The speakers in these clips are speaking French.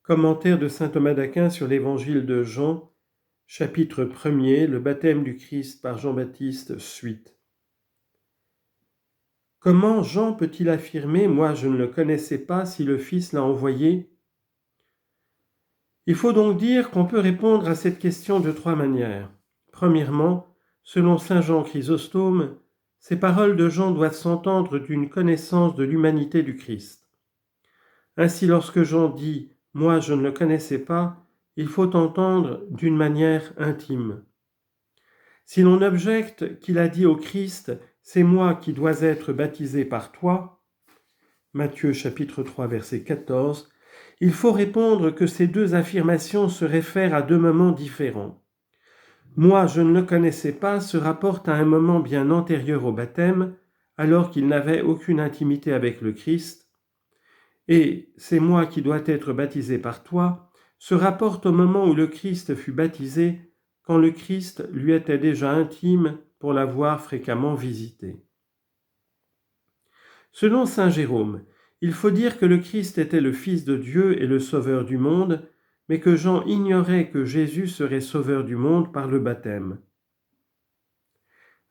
Commentaire de saint Thomas d'Aquin sur l'évangile de Jean, chapitre 1er, le baptême du Christ par Jean-Baptiste, suite. Comment Jean peut-il affirmer « Moi je ne le connaissais pas si le Fils l'a envoyé » Il faut donc dire qu'on peut répondre à cette question de trois manières. Premièrement, selon saint Jean Chrysostome, ces paroles de Jean doivent s'entendre d'une connaissance de l'humanité du Christ. Ainsi, lorsque Jean dit « Moi je ne le connaissais pas », il faut entendre d'une manière intime. Si l'on objecte qu'il a dit au Christ « C'est moi qui dois être baptisé par toi », Matthieu chapitre 3 verset 14, il faut répondre que ces deux affirmations se réfèrent à deux moments différents. « Moi je ne le connaissais pas » se rapporte à un moment bien antérieur au baptême, alors qu'il n'avait aucune intimité avec le Christ, et « C'est moi qui dois être baptisé par toi » se rapporte au moment où le Christ fut baptisé, quand le Christ lui était déjà intime pour l'avoir fréquemment visité. Selon saint Jérôme, il faut dire que le Christ était le Fils de Dieu et le Sauveur du monde, mais que Jean ignorait que Jésus serait Sauveur du monde par le baptême.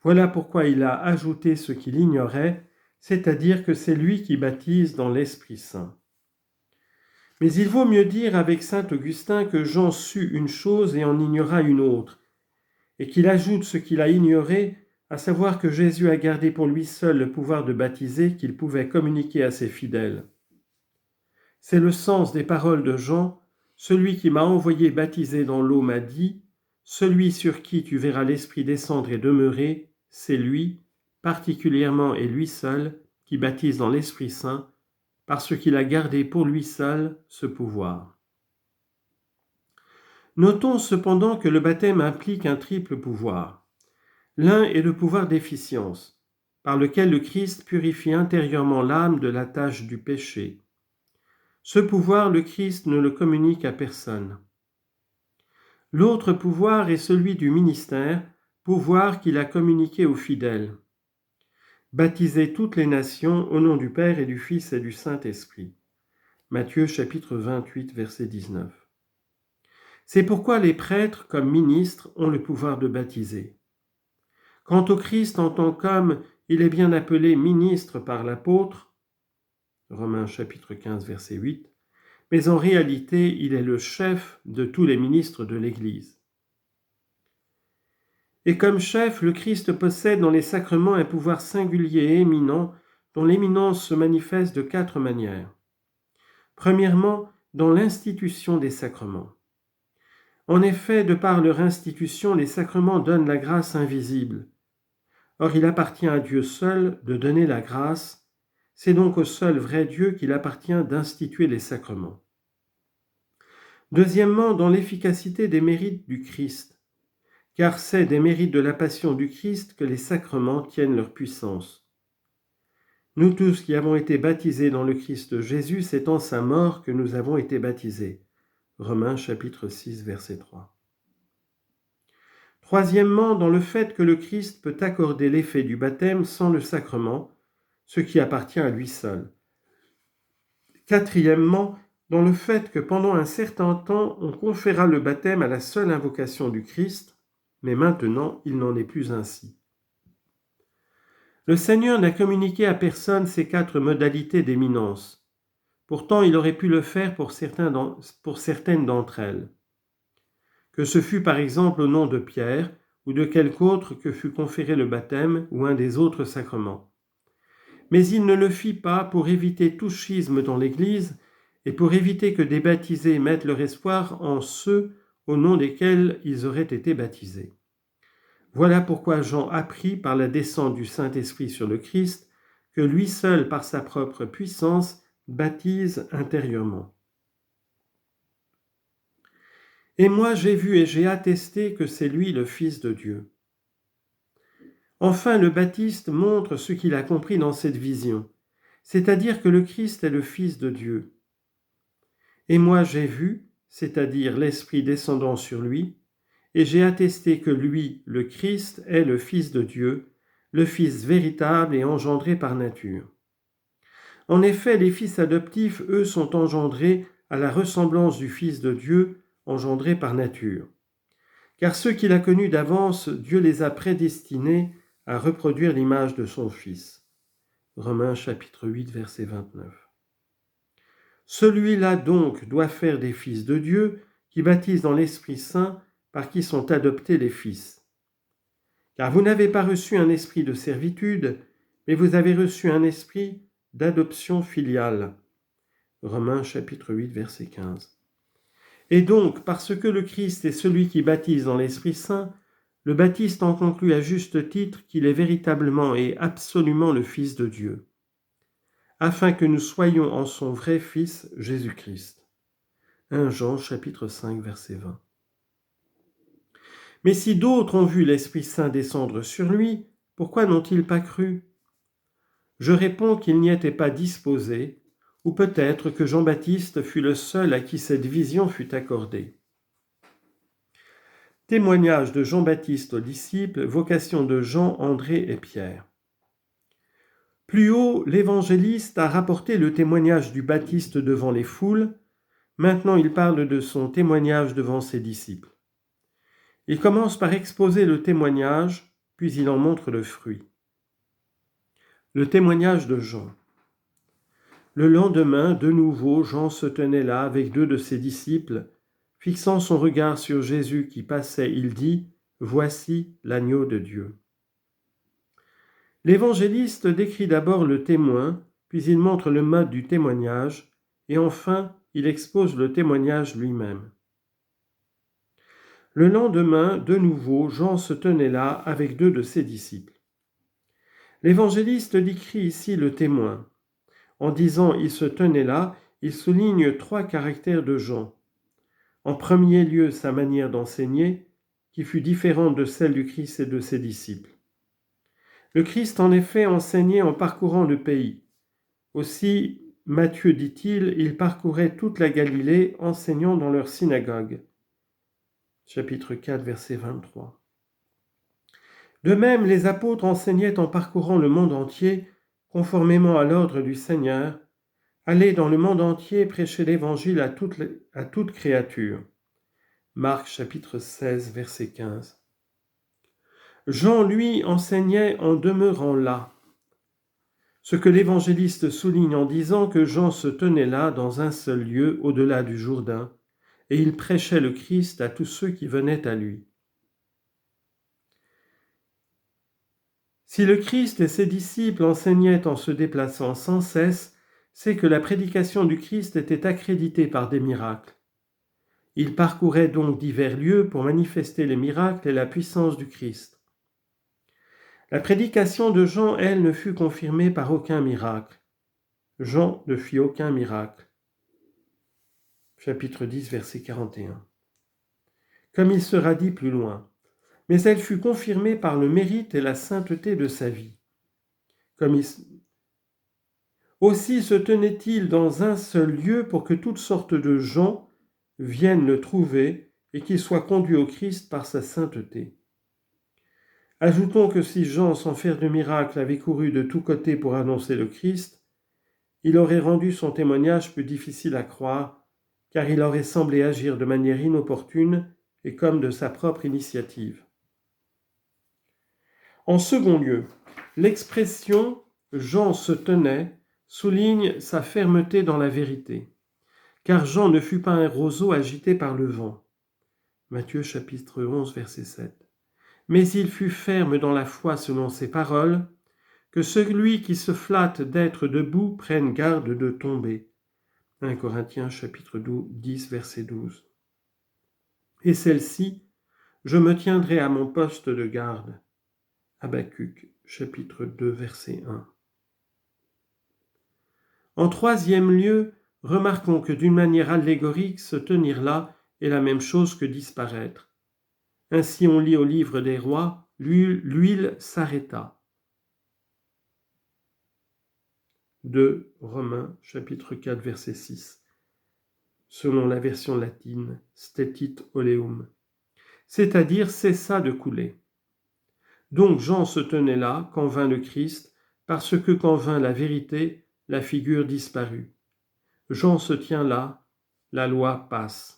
Voilà pourquoi il a ajouté ce qu'il ignorait, c'est-à-dire que c'est lui qui baptise dans l'Esprit Saint. Mais il vaut mieux dire avec saint Augustin que Jean sut une chose et en ignora une autre, et qu'il ajoute ce qu'il a ignoré, à savoir que Jésus a gardé pour lui seul le pouvoir de baptiser qu'il pouvait communiquer à ses fidèles. C'est le sens des paroles de Jean, « Celui qui m'a envoyé baptiser dans l'eau m'a dit, celui sur qui tu verras l'Esprit descendre et demeurer, c'est lui, particulièrement et lui seul, qui baptise dans l'Esprit Saint, parce qu'il a gardé pour lui seul ce pouvoir. » Notons cependant que le baptême implique un triple pouvoir. L'un est le pouvoir d'efficience, par lequel le Christ purifie intérieurement l'âme de la tâche du péché. Ce pouvoir, le Christ ne le communique à personne. L'autre pouvoir est celui du ministère, pouvoir qu'il a communiqué aux fidèles. Baptisez toutes les nations au nom du Père et du Fils et du Saint-Esprit. Matthieu chapitre 28, verset 19. C'est pourquoi les prêtres, comme ministres, ont le pouvoir de baptiser. Quant au Christ en tant qu'homme, il est bien appelé ministre par l'apôtre, Romains chapitre 15, verset 8, mais en réalité, il est le chef de tous les ministres de l'Église. Et comme chef, le Christ possède dans les sacrements un pouvoir singulier et éminent, dont l'éminence se manifeste de quatre manières. Premièrement, dans l'institution des sacrements. En effet, de par leur institution, les sacrements donnent la grâce invisible. Or, il appartient à Dieu seul de donner la grâce, c'est donc au seul vrai Dieu qu'il appartient d'instituer les sacrements. Deuxièmement, dans l'efficacité des mérites du Christ, car c'est des mérites de la passion du Christ que les sacrements tiennent leur puissance. Nous tous qui avons été baptisés dans le Christ Jésus, c'est en sa mort que nous avons été baptisés. Romains chapitre 6, verset 3. Troisièmement, dans le fait que le Christ peut accorder l'effet du baptême sans le sacrement, ce qui appartient à lui seul. Quatrièmement, dans le fait que pendant un certain temps, on conféra le baptême à la seule invocation du Christ, mais maintenant, il n'en est plus ainsi. Le Seigneur n'a communiqué à personne ces quatre modalités d'éminence. Pourtant, il aurait pu le faire pour certaines d'entre elles. Que ce fût par exemple au nom de Pierre ou de quelque autre que fût conféré le baptême ou un des autres sacrements. Mais il ne le fit pas pour éviter tout schisme dans l'Église et pour éviter que des baptisés mettent leur espoir en ceux au nom desquels ils auraient été baptisés. Voilà pourquoi Jean apprit par la descente du Saint-Esprit sur le Christ que lui seul, par sa propre puissance, baptise intérieurement. Et moi j'ai vu et j'ai attesté que c'est lui le Fils de Dieu. Enfin, le Baptiste montre ce qu'il a compris dans cette vision, c'est-à-dire que le Christ est le Fils de Dieu. Et moi j'ai vu, c'est-à-dire l'Esprit descendant sur lui, et j'ai attesté que lui, le Christ, est le Fils de Dieu, le Fils véritable et engendré par nature. En effet, les fils adoptifs, eux, sont engendrés à la ressemblance du Fils de Dieu engendré par nature. Car ceux qu'il a connus d'avance, Dieu les a prédestinés à reproduire l'image de son Fils. Romains chapitre 8, verset 29. Celui-là donc doit faire des fils de Dieu qui baptisent dans l'Esprit Saint par qui sont adoptés les fils. Car vous n'avez pas reçu un esprit de servitude, mais vous avez reçu un esprit d'adoption filiale. Romains chapitre 8, verset 15. Et donc, parce que le Christ est celui qui baptise dans l'Esprit Saint, le baptiste en conclut à juste titre qu'il est véritablement et absolument le Fils de Dieu, afin que nous soyons en son vrai Fils, Jésus-Christ. 1 Jean chapitre 5, verset 20. Mais si d'autres ont vu l'Esprit Saint descendre sur lui, pourquoi n'ont-ils pas cru ? Je réponds qu'ils n'y étaient pas disposés, ou peut-être que Jean-Baptiste fut le seul à qui cette vision fut accordée. Témoignage de Jean-Baptiste aux disciples, vocation de Jean, André et Pierre. Plus haut, l'évangéliste a rapporté le témoignage du Baptiste devant les foules. Maintenant, il parle de son témoignage devant ses disciples. Il commence par exposer le témoignage, puis il en montre le fruit. Le témoignage de Jean. Le lendemain, de nouveau, Jean se tenait là avec 2 de ses disciples. Fixant son regard sur Jésus qui passait, il dit « Voici l'agneau de Dieu ». L'évangéliste décrit d'abord le témoin, puis il montre le mode du témoignage, et enfin, il expose le témoignage lui-même. Le lendemain, de nouveau, Jean se tenait là avec 2 de ses disciples. L'évangéliste décrit ici le témoin. En disant « il se tenait là », il souligne 3 caractères de Jean. En premier lieu, sa manière d'enseigner, qui fut différente de celle du Christ et de ses disciples. Le Christ, en effet, enseignait en parcourant le pays. Aussi, Matthieu dit-il, il parcourait toute la Galilée, enseignant dans leur synagogue. Chapitre 4, verset 23. De même, les apôtres enseignaient en parcourant le monde entier, conformément à l'ordre du Seigneur, allez dans le monde entier prêcher l'Évangile à toute créature. Marc chapitre 16, verset 15. Jean, lui, enseignait en demeurant là. Ce que l'évangéliste souligne en disant que Jean se tenait là dans un seul lieu au-delà du Jourdain, et il prêchait le Christ à tous ceux qui venaient à lui. Si le Christ et ses disciples enseignaient en se déplaçant sans cesse, c'est que la prédication du Christ était accréditée par des miracles. Il parcourait donc divers lieux pour manifester les miracles et la puissance du Christ. La prédication de Jean, elle, ne fut confirmée par aucun miracle. Jean ne fit aucun miracle. Chapitre 10, verset 41. Comme il sera dit plus loin, mais elle fut confirmée par le mérite et la sainteté de sa vie. Aussi se tenait-il dans un seul lieu pour que toutes sortes de gens viennent le trouver et qu'il soit conduit au Christ par sa sainteté. Ajoutons que si Jean, sans faire de miracle, avait couru de tous côtés pour annoncer le Christ, il aurait rendu son témoignage plus difficile à croire, car il aurait semblé agir de manière inopportune et comme de sa propre initiative. En second lieu, l'expression « Jean se tenait » souligne sa fermeté dans la vérité, car Jean ne fut pas un roseau agité par le vent. Matthieu chapitre 11, verset 7. Mais il fut ferme dans la foi selon ses paroles, que celui qui se flatte d'être debout prenne garde de tomber. 1 Corinthiens chapitre 10, verset 12. Et celle-ci, je me tiendrai à mon poste de garde. Habacuc chapitre 2, verset 1. En troisième lieu, remarquons que d'une manière allégorique, se tenir là est la même chose que disparaître. Ainsi on lit au livre des rois, l'huile s'arrêta. 2 Romains chapitre 4 verset 6. Selon la version latine, stetit oleum, c'est-à-dire cessa de couler. Donc Jean se tenait là quand vint le Christ, parce que quand vint la vérité, la figure disparut. Jean se tient là, la loi passe.